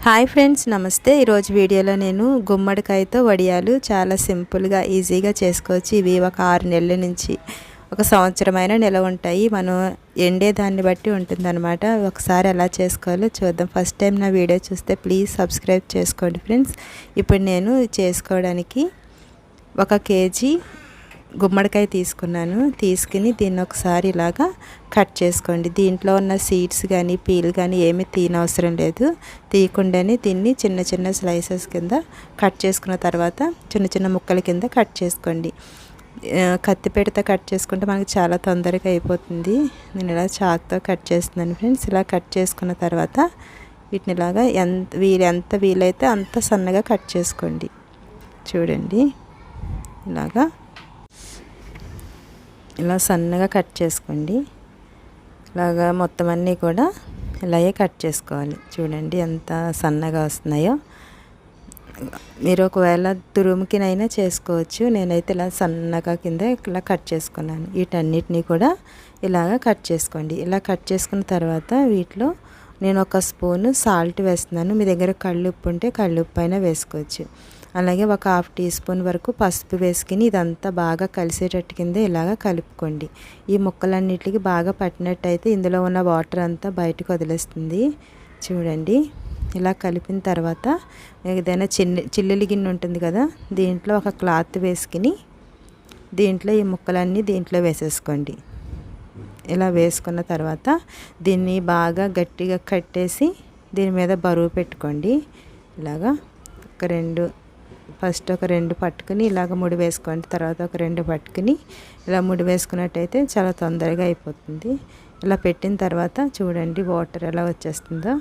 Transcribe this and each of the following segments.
Hi friends, నమస్తే. ఈరోజు వీడియోలో నేను గుమ్మడికాయతో వడియాలు చాలా సింపుల్గా ఈజీగా చేసుకోవచ్చు. ఇవి ఒక 6 నెలల నుంచి ఒక సంవత్సరమైన నిలవ ఉంటాయి. మనం ఎండే దాన్ని బట్టి ఉంటుందన్నమాట. ఒకసారి ఎలా చేసుకోవాలో చూద్దాం. ఫస్ట్ టైం నా వీడియో చూస్తే ప్లీజ్ సబ్స్క్రైబ్ చేసుకోండి ఫ్రెండ్స్. ఇప్పుడు నేను చేసుకోవడానికి 1 కేజీ గుమ్మడికాయ తీసుకున్నాను. తీసుకుని దీన్ని ఒకసారి ఇలాగా కట్ చేసుకోండి. దీంట్లో ఉన్న సీడ్స్ కానీ పీల్ కానీ ఏమీ తీయనవసరం లేదు. తీయకుండానే దీన్ని చిన్న చిన్న స్లైసెస్ కింద కట్ చేసుకున్న తర్వాత చిన్న చిన్న ముక్కల కింద కట్ చేసుకోండి. కత్తిపీటతో కట్ చేసుకుంటే మనకి చాలా తొందరగా అయిపోతుంది. నేను ఇలా చాక్తో కట్ చేస్తున్నాను ఫ్రెండ్స్. ఇలా కట్ చేసుకున్న తర్వాత వీటిని ఇలాగా ఎంత వీలైతే అంత సన్నగా కట్ చేసుకోండి. చూడండి, ఇలా సన్నగా కట్ చేసుకోండి. ఇలాగా మొత్తం అన్నీ కూడా ఇలాగే కట్ చేసుకోవాలి. చూడండి ఎంత సన్నగా వస్తున్నాయో. మీరు ఒకవేళ తురుముకినైనా చేసుకోవచ్చు. నేనైతే ఇలా సన్నగా కింద ఇలా కట్ చేసుకున్నాను. వీటన్నిటినీ కూడా ఇలాగ కట్ చేసుకోండి. ఇలా కట్ చేసుకున్న తర్వాత వీటిలో నేను 1 స్పూను సాల్ట్ వేస్తున్నాను. మీ దగ్గర కళ్ళుప్పు ఉంటే కళ్ళుప్పు అయినా వేసుకోవచ్చు. అలాగే 1/2 టీ స్పూన్ వరకు పసుపు వేసుకుని ఇదంతా బాగా కలిసేటట్టు కింద ఇలాగ కలుపుకోండి. ఈ ముక్కలన్నిటికి బాగా పట్టినట్టయితే ఇందులో ఉన్న వాటర్ అంతా బయటకు వదిలేస్తుంది. చూడండి, ఇలా కలిపిన తర్వాత ఏదైనా చిల్లులు గిన్నె ఉంటుంది కదా, దీంట్లో ఒక క్లాత్ వేసుకుని దీంట్లో ఈ ముక్కలన్నీ దీంట్లో వేసేసుకోండి. ఇలా వేసుకున్న తర్వాత దీన్ని బాగా గట్టిగా కట్టేసి దీని మీద బరువు పెట్టుకోండి. ఇలాగా ఫస్ట్ ఒక 2 పట్టుకుని ఇలాగ ముడి వేసుకోండి. తర్వాత ఒక 2 పట్టుకుని ఇలా ముడి వేసుకున్నట్టయితే చాలా తొందరగా అయిపోతుంది. ఇలా పెట్టిన తర్వాత చూడండి వాటర్ ఎలా వచ్చేస్తుందో.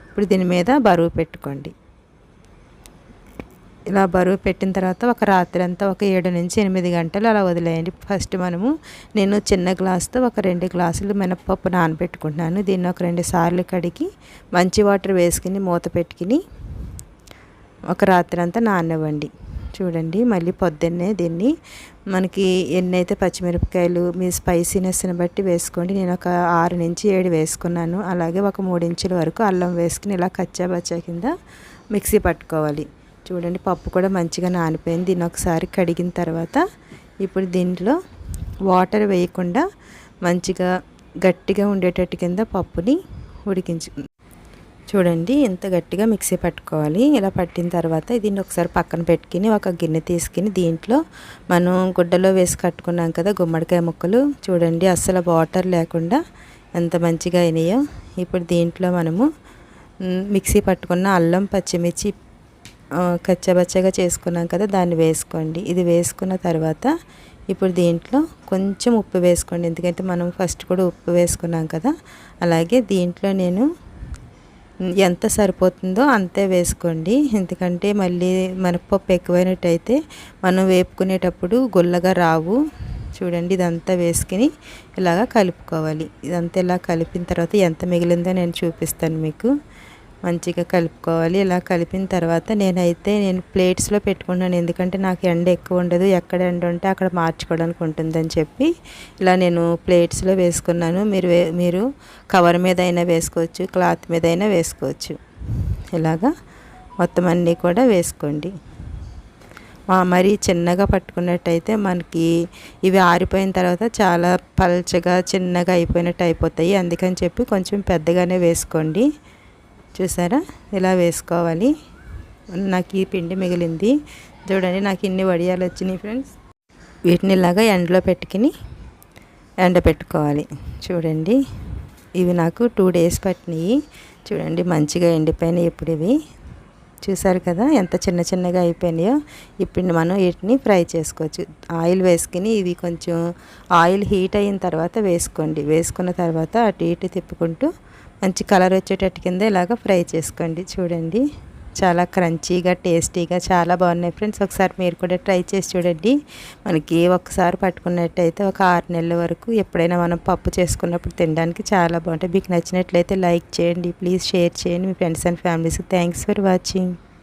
ఇప్పుడు దీని మీద బరువు పెట్టుకోండి. ఇలా బరువు పెట్టిన తర్వాత ఒక రాత్రి అంతా ఒక 7 నుంచి 8 గంటలు అలా వదిలేయండి. ఫస్ట్ నేను చిన్న గ్లాస్తో ఒక 2 గ్లాసులు మినపప్పు నానబెట్టుకుంటున్నాను. దీన్ని ఒక 2 సార్లు కడిగి మంచి వాటర్ వేసుకుని మూత పెట్టుకుని ఒక రాత్రి అంతా నాననివ్వండి. చూడండి, మళ్ళీ పొద్దున్నే దీన్ని మనకి ఎన్నైతే పచ్చిమిరపకాయలు మీ స్పైసీనెస్ని బట్టి వేసుకోండి. నేను ఒక 6 నుంచి 7 వేసుకున్నాను. అలాగే ఒక 3 ఇంచుల వరకు అల్లం వేసుకుని ఇలా కచ్చాబచ్చా కింద మిక్సీ పట్టుకోవాలి. చూడండి, పప్పు కూడా మంచిగా నానిపోయింది. దీన్ని ఒకసారి కడిగిన తర్వాత ఇప్పుడు దీంట్లో వాటర్ వేయకుండా మంచిగా గట్టిగా ఉండేటట్టు కింద పప్పుని చూడండి, ఇంత గట్టిగా మిక్సీ పట్టుకోవాలి. ఇలా పట్టిన తర్వాత దీన్ని ఒకసారి పక్కన పెట్టుకుని ఒక గిన్నె తీసుకుని దీంట్లో మనం గుడ్డలో వేసి కట్టుకున్నాం కదా గుమ్మడికాయ ముక్కలు. చూడండి, అస్సలు వాటర్ లేకుండా ఎంత మంచిగా అయినాయో. ఇప్పుడు దీంట్లో మనము మిక్సీ పట్టుకున్న అల్లం పచ్చిమిర్చి కచ్చబచ్చగా చేసుకున్నాం కదా, దాన్ని వేసుకోండి. ఇది వేసుకున్న తర్వాత ఇప్పుడు దీంట్లో కొంచెం ఉప్పు వేసుకోండి. ఎందుకంటే మనం ఫస్ట్ కూడా ఉప్పు వేసుకున్నాం కదా. అలాగే దీంట్లో నేను ఎంత సరిపోతుందో అంతే వేసుకోండి. ఎందుకంటే మళ్ళీ మినపప్పు ఎక్కువైనట్టయితే మనం వేపుకునేటప్పుడు గుల్లగా రావు. చూడండి, ఇదంతా వేసుకుని ఇలాగా కలుపుకోవాలి. ఇదంతా ఇలా కలిపిన తర్వాత ఎంత మిగిలిందో నేను చూపిస్తాను మీకు. మంచిగా కలుపుకోవాలి. ఇలా కలిపిన తర్వాత నేను ప్లేట్స్లో పెట్టుకున్నాను. ఎందుకంటే నాకు ఎండ ఎక్కువ ఉండదు. ఎక్కడ ఎండ ఉంటే అక్కడ మార్చుకోవడానికి ఉంటుందని చెప్పి ఇలా నేను ప్లేట్స్లో వేసుకున్నాను. మీరు కవర్ మీద అయినా వేసుకోవచ్చు, క్లాత్ మీద అయినా వేసుకోవచ్చు. ఇలాగా మొత్తం అన్నీ కూడా వేసుకోండి. మరీ చిన్నగా పట్టుకున్నట్టయితే మనకి ఇవి ఆరిపోయిన తర్వాత చాలా పల్చగా చిన్నగా అయిపోయినట్టు అయిపోతాయి. అందుకని చెప్పి కొంచెం పెద్దగానే వేసుకోండి. చూసారా, ఇలా వేసుకోవాలి. నాకు ఈ పిండి మిగిలింది. చూడండి, నాకు ఇన్ని వడియాలు వచ్చినాయి ఫ్రెండ్స్. వీటిని ఇలాగా ఎండలో పెట్టుకుని ఎండబెట్టుకోవాలి. చూడండి, ఇవి నాకు 2 డేస్ పట్టినాయి. చూడండి, మంచిగా ఎండిపోయినాయి. ఇప్పుడు ఇవి చూసారు కదా ఎంత చిన్న చిన్నగా అయిపోయినాయో. ఇప్పుడు మనం వీటిని ఫ్రై చేసుకోవచ్చు. ఆయిల్ వేసుకుని ఇవి కొంచెం ఆయిల్ హీట్ అయిన తర్వాత వేసుకోండి. వేసుకున్న తర్వాత అటు ఇటు తిప్పుకుంటూ మంచి కలర్ వచ్చేటట్టు కింద ఇలాగ ఫ్రై చేసుకోండి. చూడండి, చాలా క్రంచీగా టేస్టీగా చాలా బాగున్నాయి ఫ్రెండ్స్. ఒకసారి మీరు కూడా ట్రై చేసి చూడండి. మనకి ఒకసారి పట్టుకున్నట్టయితే ఒక 6 నెలల వరకు ఎప్పుడైనా మనం పప్పు చేసుకున్నప్పుడు తినడానికి చాలా బాగుంటాయి. మీకు నచ్చినట్లయితే లైక్ చేయండి, ప్లీజ్ షేర్ చేయండి మీ ఫ్రెండ్స్ అండ్ ఫ్యామిలీస్కి. Thanks for watching.